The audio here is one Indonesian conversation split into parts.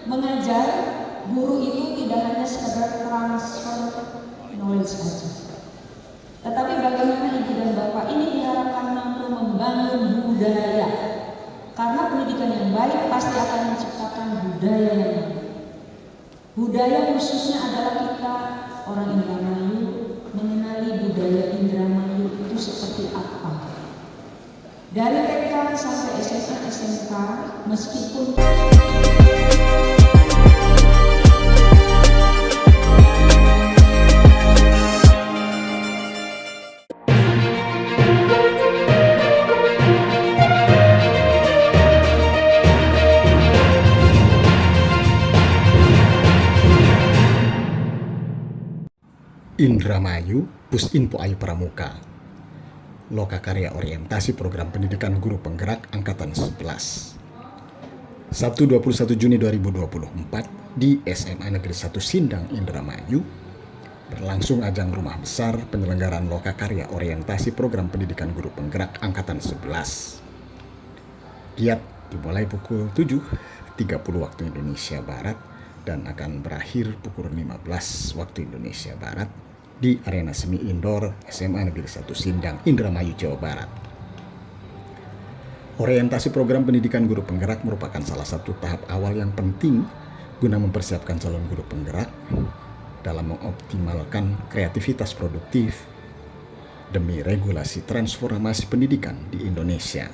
mengajar, guru itu tidak hanya sekedar transfer knowledge saja. Tetapi bagaimana Ibu dan Bapak ini diharapkan mampu membangun budaya. Karena pendidikan yang baik pasti akan menciptakan budaya yang baik. Budaya khususnya adalah kita orang Indramayu mengenali budaya Indramayu itu seperti apa. Dari TK sampai SMA, SMK, meskipun Indramayu, Pusinfo Ayu Pramuka, Lokakarya Orientasi Program Pendidikan Guru Penggerak Angkatan 11. Sabtu 21 Juni 2024 di SMA Negeri 1 Sindang, Indramayu, berlangsung ajang rumah besar penyelenggaraan Lokakarya Orientasi Program Pendidikan Guru Penggerak Angkatan 11. Giat dimulai pukul 7.30 waktu Indonesia Barat dan akan berakhir pukul 15 waktu Indonesia Barat di arena semi indoor SMA Negeri 1 Sindang, Indramayu, Jawa Barat. Orientasi program pendidikan guru penggerak merupakan salah satu tahap awal yang penting guna mempersiapkan calon guru penggerak dalam mengoptimalkan kreativitas produktif demi regulasi transformasi pendidikan di Indonesia.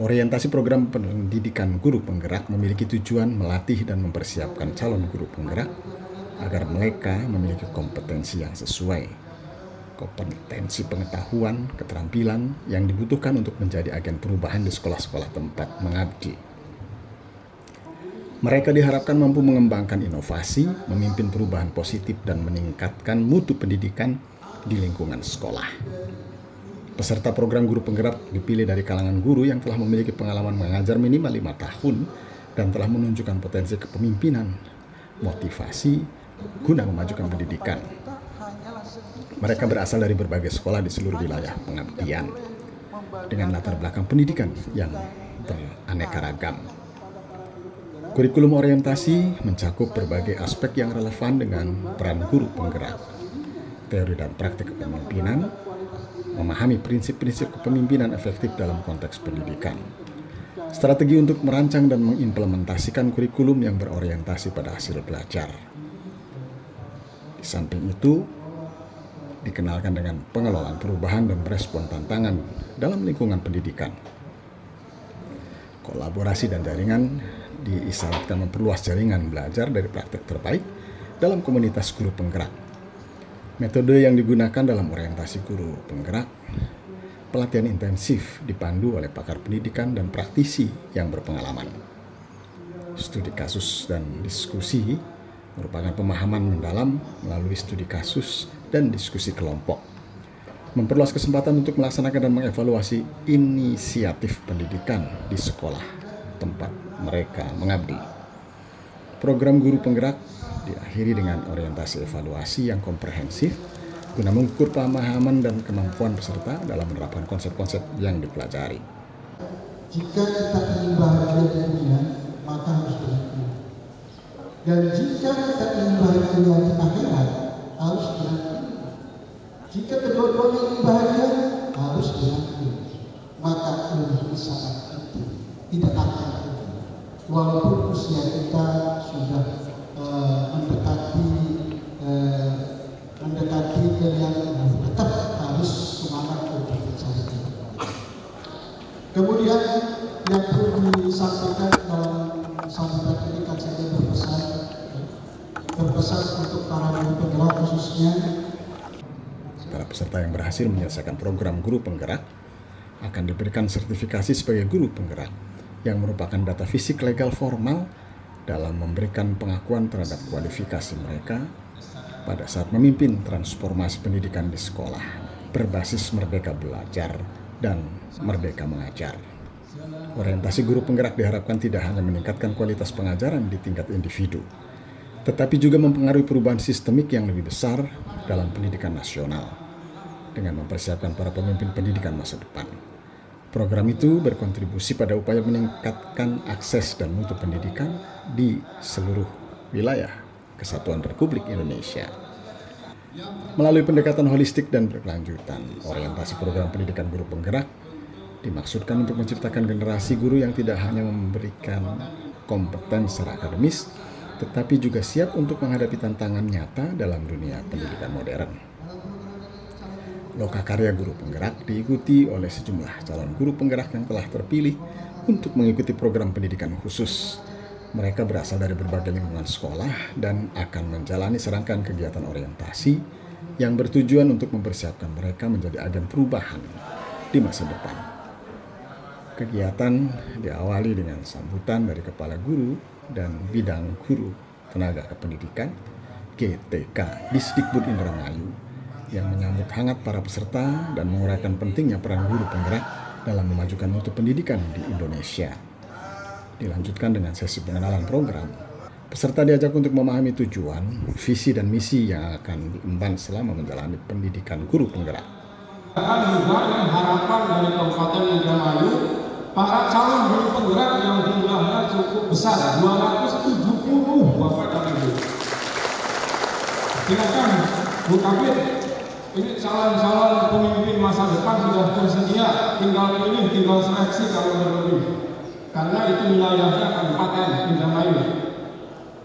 Orientasi program pendidikan guru penggerak memiliki tujuan melatih dan mempersiapkan calon guru penggerak agar mereka memiliki kompetensi yang sesuai, kompetensi pengetahuan, keterampilan yang dibutuhkan untuk menjadi agen perubahan di sekolah-sekolah tempat mengabdi. Mereka diharapkan mampu mengembangkan inovasi, memimpin perubahan positif dan meningkatkan mutu pendidikan di lingkungan sekolah. Peserta program guru penggerak dipilih dari kalangan guru yang telah memiliki pengalaman mengajar minimal 5 tahun dan telah menunjukkan potensi kepemimpinan, motivasi, guna memajukan pendidikan. Mereka berasal dari berbagai sekolah di seluruh wilayah pengabdian dengan latar belakang pendidikan yang beraneka ragam. Kurikulum orientasi mencakup berbagai aspek yang relevan dengan peran guru penggerak, teori dan praktik kepemimpinan, memahami prinsip-prinsip kepemimpinan efektif dalam konteks pendidikan, strategi untuk merancang dan mengimplementasikan kurikulum yang berorientasi pada hasil belajar. Di samping itu, dikenalkan dengan pengelolaan perubahan dan merespon tantangan dalam lingkungan pendidikan. Kolaborasi dan jaringan diisyaratkan memperluas jaringan belajar dari praktek terbaik dalam komunitas guru penggerak. Metode yang digunakan dalam orientasi guru penggerak, pelatihan intensif dipandu oleh pakar pendidikan dan praktisi yang berpengalaman. Studi kasus dan diskusi merupakan pemahaman mendalam melalui studi kasus dan diskusi kelompok. Memperluas kesempatan untuk melaksanakan dan mengevaluasi inisiatif pendidikan di sekolah tempat mereka mengabdi. Program guru penggerak diakhiri dengan orientasi evaluasi yang komprehensif guna mengukur pemahaman dan kemampuan peserta dalam menerapkan konsep-konsep yang dipelajari. Jika kita ingin bahagia di dunia, maka harus berhati. Dan jika kita ingin bahagia di akhirat, harus berhati. Jika kedua-duanya ingin bahagia, harus berhati. Maka ilmu saat itu tidak akan ada. Walaupun usia kita sudah mendekati ke yang tetap harus semangat untuk mencari. Kemudian yang perlu disampaikan dalam sambutan ini kan saya berpesan untuk para guru penggerak khususnya. Para peserta yang berhasil menyelesaikan program guru penggerak akan diberikan sertifikasi sebagai guru penggerak yang merupakan data fisik legal formal dalam memberikan pengakuan terhadap kualifikasi mereka pada saat memimpin transformasi pendidikan di sekolah berbasis merdeka belajar dan merdeka mengajar. Orientasi guru penggerak diharapkan tidak hanya meningkatkan kualitas pengajaran di tingkat individu, tetapi juga mempengaruhi perubahan sistemik yang lebih besar dalam pendidikan nasional dengan mempersiapkan para pemimpin pendidikan masa depan. Program itu berkontribusi pada upaya meningkatkan akses dan mutu pendidikan di seluruh wilayah Kesatuan Republik Indonesia. Melalui pendekatan holistik dan berkelanjutan, orientasi program pendidikan guru penggerak dimaksudkan untuk menciptakan generasi guru yang tidak hanya memberikan kompeten secara akademis, tetapi juga siap untuk menghadapi tantangan nyata dalam dunia pendidikan modern. Lokakarya Guru Penggerak diikuti oleh sejumlah calon guru penggerak yang telah terpilih untuk mengikuti program pendidikan khusus. Mereka berasal dari berbagai lingkungan sekolah dan akan menjalani serangkaian kegiatan orientasi yang bertujuan untuk mempersiapkan mereka menjadi agen perubahan di masa depan. Kegiatan diawali dengan sambutan dari Kepala Guru dan Bidang Guru Tenaga Kependidikan GTK Disdikbud Indramayu yang menyambut hangat para peserta dan menguraikan pentingnya peran guru penggerak dalam memajukan mutu pendidikan di Indonesia. Dilanjutkan dengan sesi pengenalan program. Peserta diajak untuk memahami tujuan, visi dan misi yang akan diemban selama menjalani pendidikan guru penggerak. Akan juga yang harapan dari Kabupaten Indramayu, para calon guru penggerak yang jumlahnya cukup besar, 270 Bapak dan Ibu. Silakan Bu Kabit, ini calon-calon pemimpin masa depan sudah tersedia, tinggal seleksi kalau berlebih. Karena itu wilayahnya Kabupaten Indramayu.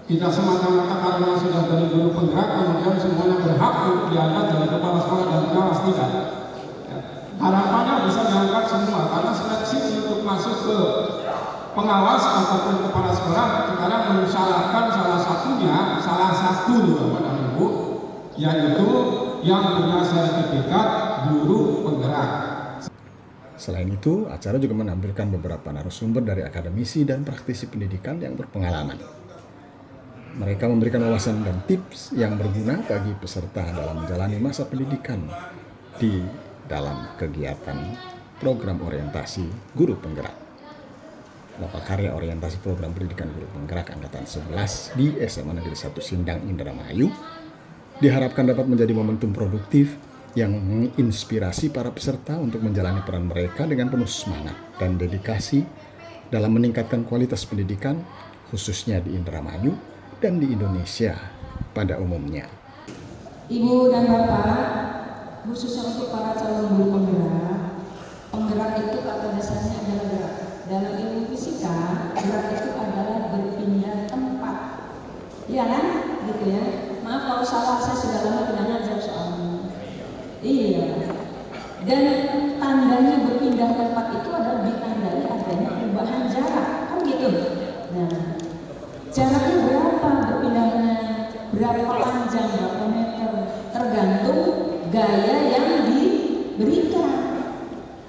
Tidak semata-mata karena sudah dari guru penggerak kemudian semuanya berhak untuk diangkat dari kepala sekolah dan pengawas, tidak. Ya. Harapannya bisa diangkat semua karena seleksi untuk masuk ke pengawas ataupun kepala sekolah sekarang mensyaratkan salah satu Bapak dan Ibu, yaitu yang punya sertifikat guru penggerak. Selain itu, acara juga menampilkan beberapa narasumber dari akademisi dan praktisi pendidikan yang berpengalaman. Mereka memberikan wawasan dan tips yang berguna bagi peserta dalam menjalani masa pendidikan di dalam kegiatan program orientasi guru penggerak. Lokakarya orientasi program pendidikan guru penggerak angkatan 11 di SMA Negeri 1 Sindang Indramayu diharapkan dapat menjadi momentum produktif yang menginspirasi para peserta untuk menjalani peran mereka dengan penuh semangat dan dedikasi dalam meningkatkan kualitas pendidikan khususnya di Indramayu dan di Indonesia pada umumnya. Ibu dan Bapak, khususnya untuk para calon guru penggerak itu kata dasarnya adalah gerak. Dalam ilmu fisika, gerak itu adalah berpindah tempat. Iya kan? Gitu ya. Maaf kalau salah, saya sudah lama tidak ngajar soalnya. Iya. Dan tandanya berpindah tempat itu adalah ditandai adanya perubahan jarak. Kan gitu. Nah, jaraknya berapa berpindahnya? Berapa panjang, berapa meter? Tergantung gaya yang diberikan.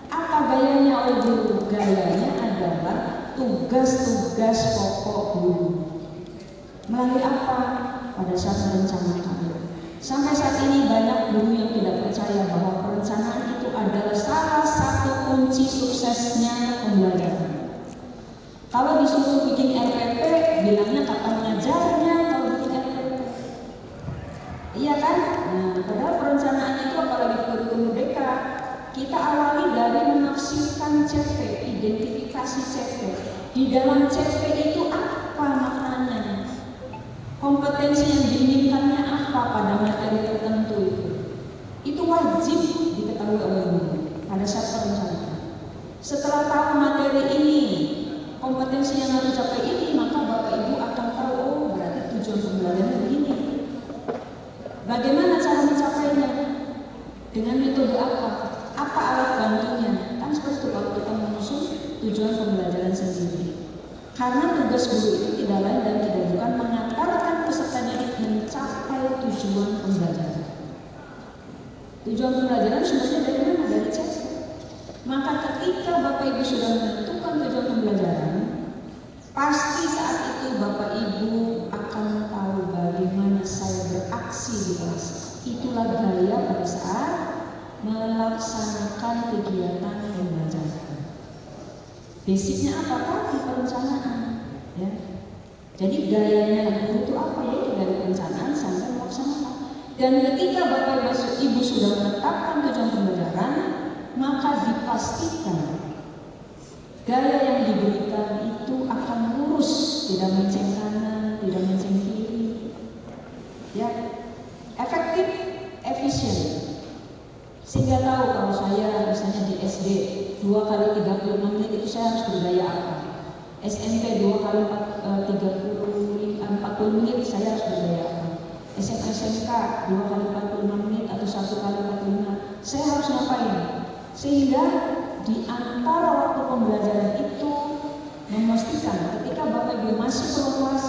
Apa gayanya oleh guru? Gayanya adalah tugas-tugas pokok guru. Melalui apa? Pada saat merencanakan. Sampai saat ini banyak guru yang tidak percaya bahwa perencanaan itu adalah salah satu kunci suksesnya pembelajaran. Kalau disuruh bikin RPP, bilangnya kata mengajarnya kalau bikin RPP. Iya kan? Nah, padahal perencanaan itu apalagi kurikulum merdeka, kita awali dari menafsirkan CP, identifikasi CP. Di dalam CP itu apa maknanya? Kompetensi yang diinginkannya apa pada materi tertentu itu? Itu wajib diketahui oleh guru pada saat perencanaan. Setelah tahu materi ini, kompetensi yang harus dicapai ini, maka Bapak Ibu akan tahu, oh berarti tujuan pembelajaran begini. Bagaimana cara mencapainya? Dengan metode apa? Apa alat bantunya? Kan seperti itu kalau kita mengusung tujuan pembelajaran sendiri. Karena tugas guru itu tidak lain dan tidak bukan mengantarkan peserta didik mencapai tujuan pembelajaran. Tujuan pembelajaran sumbernya dari mana? Dari CP. Maka ketika Bapak Ibu sudah menentukan tujuan pembelajaran, pasti saat itu Bapak Ibu akan tahu bagaimana saya beraksi di kelas. Itulah gaya pada saat melaksanakan kegiatan pembelajaran. Basicnya apa? Tadi perencanaan. Ya. Jadi gayanya guru itu apa? Yaitu dari perencanaan sampai melaksanakan. Dan ketika Bapak Ibu sudah menetapkan tujuan pembelajaran, maka dipastikan gaya yang diberikan itu akan lurus, tidak menceng kanan, tidak menceng kiri, ya, efektif, efisien. Sehingga tahu kalau saya misalnya di SD 2 kali 35 menit itu saya harus bergaya apa, SMP 2 kali 40 menit saya harus bergaya apa, SMK 2 kali 45 menit atau 1 kali 45 saya harus ngapain, sehingga di antara waktu pembelajaran itu memastikan ketika Bapak Ibu masih keluar kelas,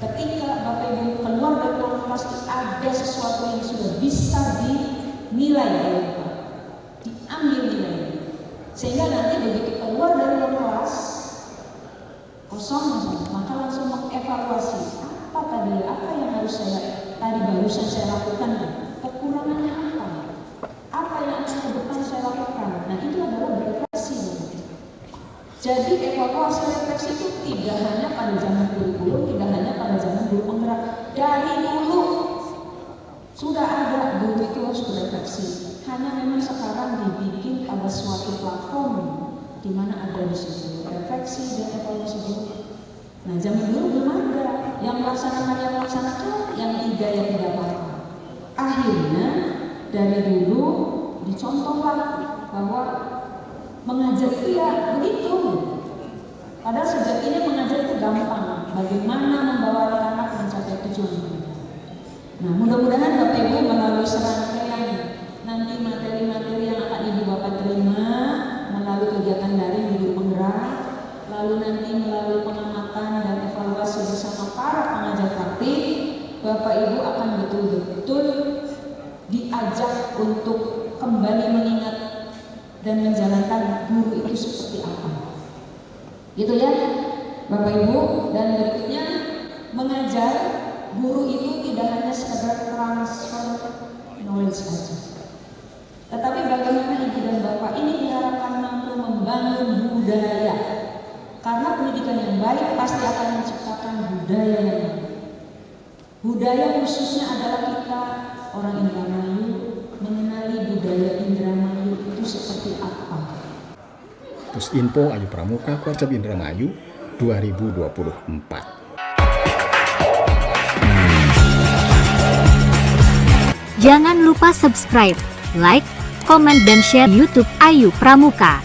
ketika Bapak Ibu keluar dari ruang kelas ada sesuatu yang sudah bisa dinilai oleh Bapak, diambil nilainya, sehingga nanti begitu keluar dari ruang kelas kosong maka langsung mengevaluasi apa yang harus tadi barusan saya lakukan, kekurangannya apa yang akan ke depan saya lakukan. Nah itu adalah berefleksi. Jadi evaluasi refleksi itu tidak hanya pada zaman kurikulum, tidak hanya pada zaman guru penggerak, dari dulu sudah ada guru itu harus berefleksi. Hanya memang sekarang dibikin pada suatu platform di mana ada di situ refleksi dan evaluasi guru. Nah zaman dulu belum ada, yang melaksanakan yang tiga yang tidak apa-apa. Akhirnya dari dulu dicontohlah bahwa mengajar itu ya begitu. Padahal sejatinya mengajar itu gampang, bagaimana membawa anak mencapai tujuan. Nah mudah-mudahan Bapak Ibu melalui serangkaian nanti materi-materi yang akan Ibu Bapak terima melalui kegiatan daring di guru penggerak, lalu nanti melalui pengamatan dan evaluasi bersama para pengajar praktik, Bapak Ibu akan betul-betul diajak untuk kembali mengingat dan menjalankan guru itu seperti apa. Gitu ya Bapak Ibu. Dan berikutnya, mengajar guru itu tidak hanya sekedar transfer knowledge saja, tetapi bagaimana Ibu dan Bapak ini diharapkan mampu membangun budaya. Karena pendidikan yang baik pasti akan menciptakan budaya yang baik. Budaya khususnya adalah kita orang Indramayu mengenali budaya Indramayu itu seperti apa. Terus info Ayu Pramuka, Kuarcap Indramayu 2024. Jangan lupa subscribe, like, komen dan share YouTube Ayu Pramuka.